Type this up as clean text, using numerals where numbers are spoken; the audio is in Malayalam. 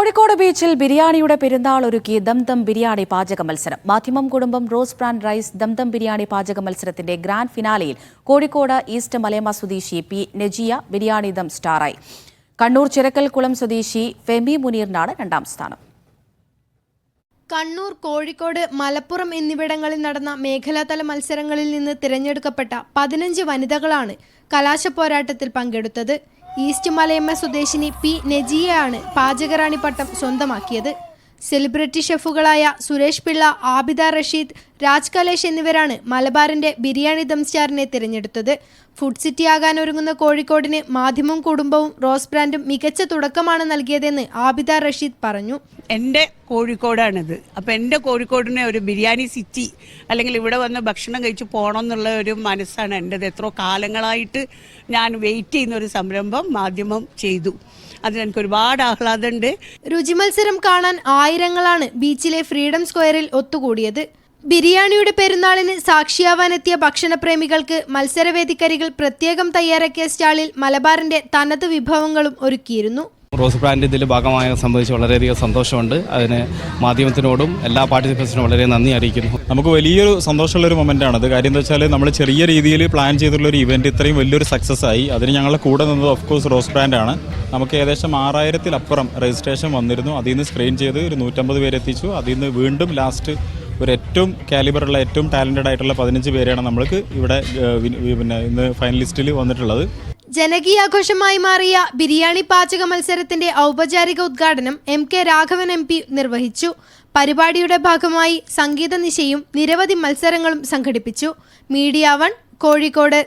കോഴിക്കോട് ബീച്ചിൽ ബിരിയാണിയുടെ പെരുന്നാൾ ഒരുക്കി ദംദം ബിരിയാണി പാചക മത്സരം. മാധ്യമം കുടുംബം റോസ് ബ്രാൻഡ് റൈസ് ദംദം ബിരിയാണി പാചക മത്സരത്തിന്റെ ഗ്രാൻഡ് ഫിനാലെയിൽ കോഴിക്കോട് ഈസ്റ്റ് മലയമ സ്വദേശി പി നജിയ ബിരിയാണി ദം സ്റ്റാറായി. കണ്ണൂർ ചിറക്കൽക്കുളം സ്വദേശി ഫെമി മുനീറിനാണ് രണ്ടാം സ്ഥാനം. കണ്ണൂർ, കോഴിക്കോട്, മലപ്പുറം എന്നിവിടങ്ങളിൽ നടന്ന മേഖലാതല മത്സരങ്ങളിൽ നിന്ന് തിരഞ്ഞെടുക്കപ്പെട്ട 15 വനിതകളാണ് കലാശപ്പോരാട്ടത്തിൽ പങ്കെടുത്തത്. ഈസ്റ്റ് മലയമ്മ സ്വദേശിനി പി നജിയയാണ് പാചകറാണി പട്ടം സ്വന്തമാക്കിയത്. സെലിബ്രിറ്റി ഷെഫുകളായ സുരേഷ് പിള്ള, ആബിദ റഷീദ്, രാജ് കലേഷ് എന്നിവരാണ് മലബാറിന്റെ ബിരിയാണി ദം സ്റ്റാറിനെ തിരഞ്ഞെടുത്തത്. ഫുഡ് സിറ്റി ആകാൻ ഒരുങ്ങുന്ന കോഴിക്കോടിന് മാധ്യമം കുടുംബവും റോസ് ബ്രാൻഡും മികച്ച തുടക്കമാണ് നൽകിയതെന്ന് ആബിദ റഷീദ് പറഞ്ഞു. എൻ്റെ കോഴിക്കോടാണിത്. അപ്പോൾ എൻ്റെ കോഴിക്കോടിനെ ഒരു ബിരിയാണി സിറ്റി അല്ലെങ്കിൽ ഇവിടെ വന്ന് ഭക്ഷണം കഴിച്ച് പോകണം എന്നുള്ള ഒരു മനസ്സാണ് എൻ്റെത്. എത്രയോ കാലങ്ങളായിട്ട് ഞാൻ വെയിറ്റ് ചെയ്യുന്ന ഒരു സംരംഭം മാധ്യമം ചെയ്തു. അതിനെനിക്ക് ഒരുപാട് ആഹ്ലാദമുണ്ട്. രുചിമത്സരം കാണാൻ ആയിരങ്ങളാണ് ബീച്ചിലെ ഫ്രീഡം സ്ക്വയറിൽ ഒത്തുകൂടിയത്. ബിരിയാണിയുടെ പെരുന്നാളിന് സാക്ഷിയാവാനെത്തിയ ഭക്ഷണപ്രേമികൾക്ക് മത്സരവേദിക്കരികൾ പ്രത്യേകം തയ്യാറാക്കിയ സ്റ്റാളിൽ മലബാറിന്റെ തനത് വിഭവങ്ങളും ഒരുക്കിയിരുന്നു. റോസ് ബ്രാൻഡ് ഇതിൽ ഭാഗമായി സംബന്ധിച്ച് വളരെയധികം സന്തോഷമുണ്ട്. അതിന് മാധ്യമത്തിനോടും എല്ലാ പാർട്ടിസിപ്പൻസിനും വളരെ നന്ദി അറിയിക്കുന്നു. നമുക്ക് വലിയൊരു സന്തോഷമുള്ളൊരു മൊമെൻ്റാണത്. കാര്യം എന്താ വെച്ചാൽ നമ്മൾ ചെറിയ രീതിയിൽ പ്ലാൻ ചെയ്തിട്ടുള്ള ഒരു ഇവൻറ്റ് ഇത്രയും വലിയൊരു സക്സസ് ആയി. അതിന് ഞങ്ങളുടെ കൂടെ നിന്നത് ഓഫ് കോഴ്സ് റോസ് ബ്രാൻഡാണ്. നമുക്ക് ഏകദേശം 6000-ൽ-അപ്പുറം രജിസ്ട്രേഷൻ വന്നിരുന്നു. അതിൽ നിന്ന് സ്ക്രീൻ ചെയ്ത് ഒരു 150 പേരെ എത്തിച്ചു. അതിൽ നിന്ന് വീണ്ടും ലാസ്റ്റ് ഒരു ഏറ്റവും കാലിബറുള്ള ഏറ്റവും ടാലൻറ്റഡ് ആയിട്ടുള്ള 15 പേരെയാണ് നമ്മൾക്ക് ഇവിടെ ഇന്ന് ഫൈനലിസ്റ്റിൽ വന്നിട്ടുള്ളത്. ജനകീയാഘോഷമായി മാറിയ ബിരിയാണി പാചക മത്സരത്തിന്റെ ഔപചാരിക ഉദ്ഘാടനം MK രാഘവൻ MP നിർവഹിച്ചു. പരിപാടിയുടെ ഭാഗമായി സംഗീത നിശയും നിരവധി മത്സരങ്ങളും സംഘടിപ്പിച്ചു. മീഡിയ 1 കോഴിക്കോട്.